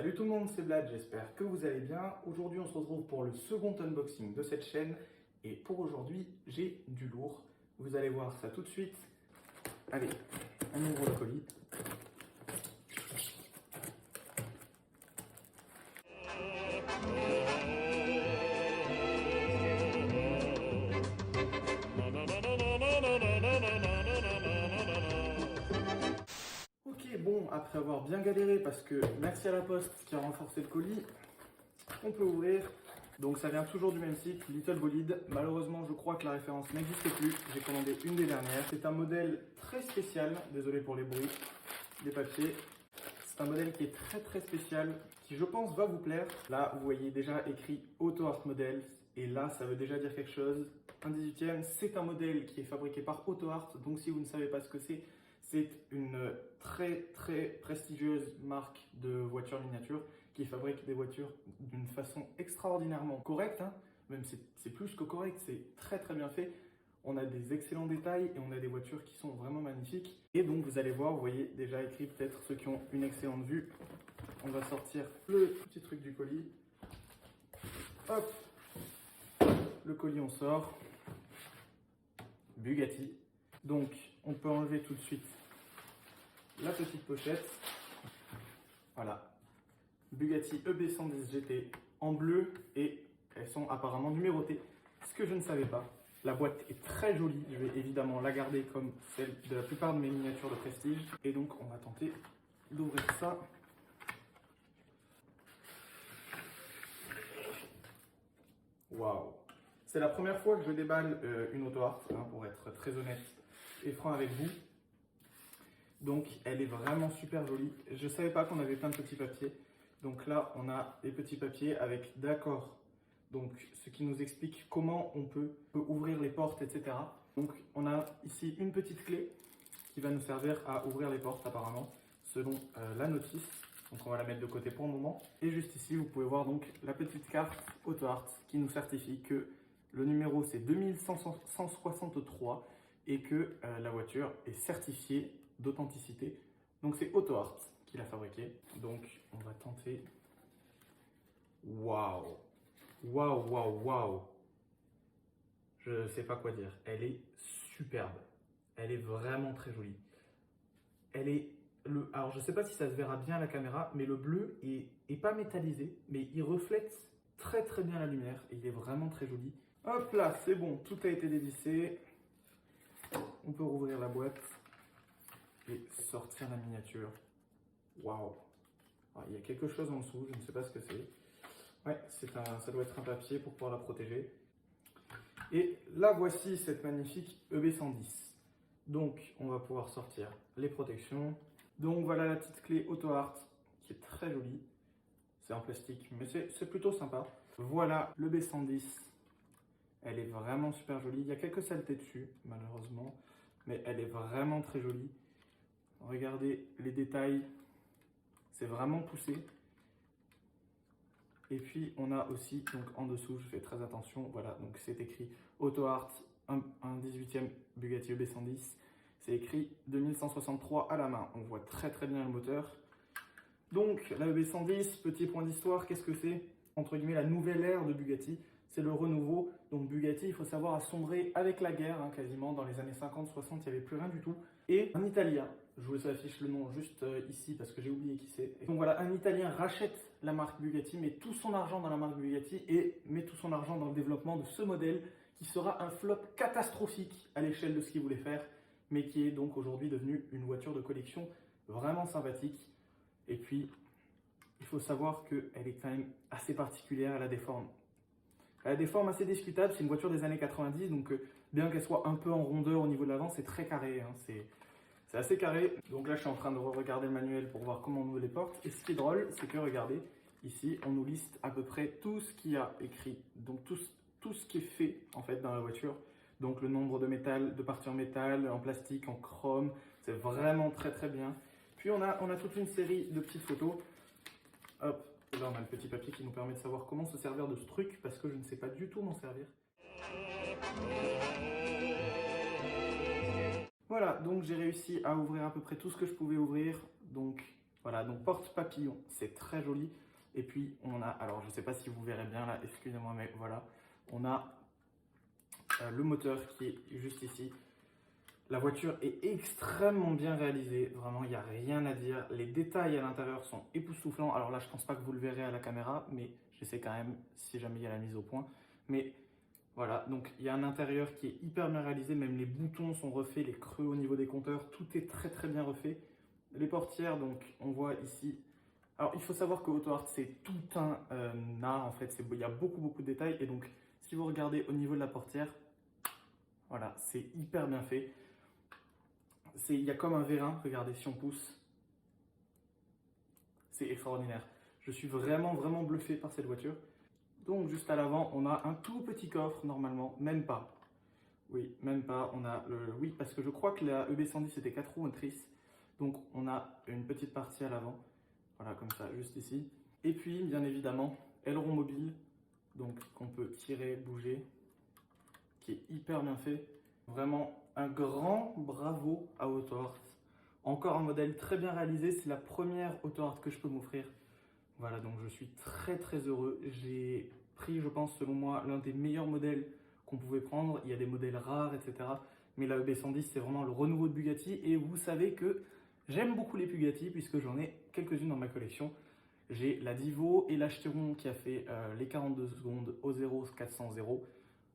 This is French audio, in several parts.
Salut tout le monde, c'est Vlad, j'espère que vous allez bien. Aujourd'hui on se retrouve pour le second unboxing de cette chaîne et pour aujourd'hui j'ai du lourd. Vous allez voir ça tout de suite. Allez, on ouvre le colis. Ok, bon, après avoir bien galéré parce que merci à la poste qui a renforcé le colis, on peut ouvrir. Donc ça vient toujours du même site, Little Bolide. Malheureusement, je crois que la référence n'existe plus. J'ai commandé une des dernières. C'est un modèle très spécial. Désolé pour les bruits des papiers. C'est un modèle qui est très spécial, qui je pense va vous plaire. Là, vous voyez déjà écrit Auto Art Models. Et là, ça veut déjà dire quelque chose. Un 18e, c'est un modèle qui est fabriqué par Auto Art. Donc si vous ne savez pas ce que c'est une très prestigieuse marque de voitures miniatures qui fabrique des voitures d'une façon extraordinairement correcte, hein. Même c'est plus que correct, c'est très bien fait. On a des excellents détails et on a des voitures qui sont vraiment magnifiques. Et donc vous allez voir, vous voyez déjà écrit peut-être ceux qui ont une excellente vue. On va sortir le petit truc du colis. Hop, le colis on sort. Bugatti. Donc on peut enlever tout de suite la petite pochette. Voilà. Bugatti EB110 GT en bleu et elles sont apparemment numérotées, ce que je ne savais pas. La boîte est très jolie, je vais évidemment la garder comme celle de la plupart de mes miniatures de prestige. Et donc on va tenter d'ouvrir ça. Waouh! C'est la première fois que je déballe une Auto Art, hein, pour être très honnête et franc avec vous. Donc elle est vraiment super jolie. Je ne savais pas qu'on avait plein de petits papiers. Donc là, on a les petits papiers avec d'accord. Donc ce qui nous explique comment on peut ouvrir les portes, etc. Donc on a ici une petite clé qui va nous servir à ouvrir les portes apparemment, selon la notice. Donc on va la mettre de côté pour le moment. Et juste ici, vous pouvez voir donc la petite carte Auto Art qui nous certifie que le numéro c'est 2163 et que la voiture est certifiée d'authenticité. Donc c'est Auto Art qui l'a fabriqué. Donc on va tenter. Waouh! Waouh! Je sais pas quoi dire. Elle est superbe. Elle est vraiment très jolie. Alors je sais pas si ça se verra bien à la caméra, mais le bleu est pas métallisé, mais il reflète très bien la lumière et il est vraiment très joli. Hop là, c'est bon, tout a été dévissé. On peut rouvrir la boîte et sortir la miniature. Waouh! Il y a quelque chose en dessous, je ne sais pas ce que c'est. Ouais, ça doit être un papier pour pouvoir la protéger. Et là, voici cette magnifique EB110. Donc, on va pouvoir sortir les protections. Donc, voilà la petite clé Auto Art qui est très jolie. C'est en plastique, mais c'est plutôt sympa. Voilà le B110. Elle est vraiment super jolie. Il y a quelques saletés dessus, malheureusement, mais elle est vraiment très jolie. Regardez les détails. C'est vraiment poussé. Et puis on a aussi, donc en dessous, je fais très attention, voilà, donc c'est écrit Auto Art, un 18e Bugatti EB110. C'est écrit 2163 à la main. On voit très bien le moteur. Donc la EB110, petit point d'histoire, qu'est-ce que c'est? Entre guillemets, la nouvelle ère de Bugatti. C'est le renouveau. Donc Bugatti, il faut savoir, a sombré avec la guerre, hein, quasiment. Dans les années 50-60, il n'y avait plus rien du tout. Et un Italien, je vous affiche le nom juste ici parce que j'ai oublié qui c'est. Donc voilà, un Italien rachète la marque Bugatti, met tout son argent dans la marque Bugatti et met tout son argent dans le développement de ce modèle qui sera un flop catastrophique à l'échelle de ce qu'il voulait faire, mais qui est donc aujourd'hui devenu une voiture de collection vraiment sympathique. Et puis, il faut savoir qu'elle est quand même assez particulière, elle a des formes assez discutables. C'est une voiture des années 90, donc bien qu'elle soit un peu en rondeur au niveau de l'avant, c'est très carré, hein, c'est assez carré. Donc là, je suis en train de regarder le manuel pour voir comment on ouvre les portes. Et ce qui est drôle, c'est que regardez, ici, on nous liste à peu près tout ce qu'il y a écrit. Donc tout ce qui est fait en fait dans la voiture. Donc le nombre de parties en métal, en plastique, en chrome, c'est vraiment très bien. Puis on a toute une série de petites photos. Hop, et là on a le petit papier qui nous permet de savoir comment se servir de ce truc parce que je ne sais pas du tout m'en servir. Voilà, donc j'ai réussi à ouvrir à peu près tout ce que je pouvais ouvrir. Donc Voilà, donc porte papillon, c'est très joli. Et puis on a, alors je ne sais pas si vous verrez bien là, excusez-moi, mais voilà, on a le moteur qui est juste ici. La voiture est extrêmement bien réalisée, vraiment il n'y a rien à dire. Les détails à l'intérieur sont époustouflants. Alors là je pense pas que vous le verrez à la caméra, mais j'essaie quand même si jamais il y a la mise au point. Mais voilà, donc il y a un intérieur qui est hyper bien réalisé, même les boutons sont refaits, les creux au niveau des compteurs, tout est très très bien refait. Les portières, donc on voit ici. Alors il faut savoir que AutoArt c'est tout un art en fait, il y a beaucoup de détails et donc si vous regardez au niveau de la portière, voilà, c'est hyper bien fait. Il y a comme un vérin, regardez si on pousse, c'est extraordinaire. Je suis vraiment bluffé par cette voiture. Donc juste à l'avant, on a un tout petit coffre normalement, même pas. Oui, même pas. On a oui, parce que je crois que la EB110 était 4 roues motrices. Donc on a une petite partie à l'avant. Voilà, comme ça, juste ici. Et puis, bien évidemment, aileron mobile. Donc qu'on peut tirer, bouger. Qui est hyper bien fait. Vraiment un grand bravo à AutoArt. Encore un modèle très bien réalisé. C'est la première AutoArt que je peux m'offrir. Voilà, donc je suis très heureux. J'ai pris, je pense, selon moi, l'un des meilleurs modèles qu'on pouvait prendre. Il y a des modèles rares, etc. Mais la EB110, c'est vraiment le renouveau de Bugatti. Et vous savez que j'aime beaucoup les Bugatti puisque j'en ai quelques-unes dans ma collection. J'ai la Divo et la Chiron qui a fait les 42 secondes au 0 400 0.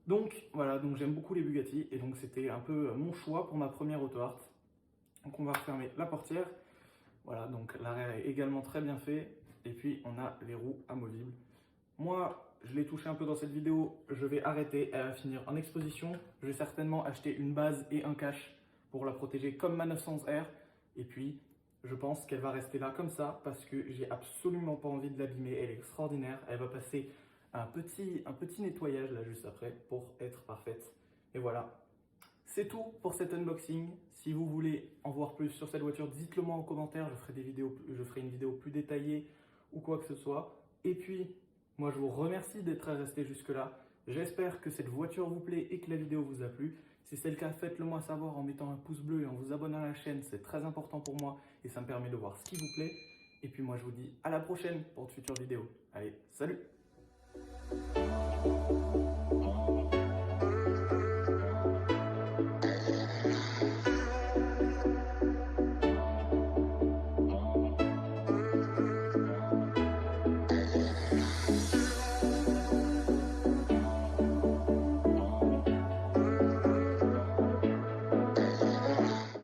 Donc voilà, donc j'aime beaucoup les Bugatti. Et donc c'était un peu mon choix pour ma première AutoArt. Donc on va refermer la portière. Voilà, donc l'arrière est également très bien fait. Et puis on a les roues amovibles. Moi, je l'ai touché un peu dans cette vidéo, je vais arrêter, elle va finir en exposition. Je vais certainement acheter une base et un cache pour la protéger comme ma 911R. Et puis, je pense qu'elle va rester là comme ça parce que j'ai absolument pas envie de l'abîmer. Elle est extraordinaire. Elle va passer un petit nettoyage là juste après pour être parfaite. Et voilà. C'est tout pour cet unboxing. Si vous voulez en voir plus sur cette voiture, dites-le moi en commentaire. Je ferai une vidéo plus détaillée ou quoi que ce soit. Et puis, moi je vous remercie d'être resté jusque-là. J'espère que cette voiture vous plaît et que la vidéo vous a plu. Si c'est le cas, faites-le moi savoir en mettant un pouce bleu et en vous abonnant à la chaîne. C'est très important pour moi et ça me permet de voir ce qui vous plaît. Et puis moi je vous dis à la prochaine pour de futures vidéos. Allez, salut!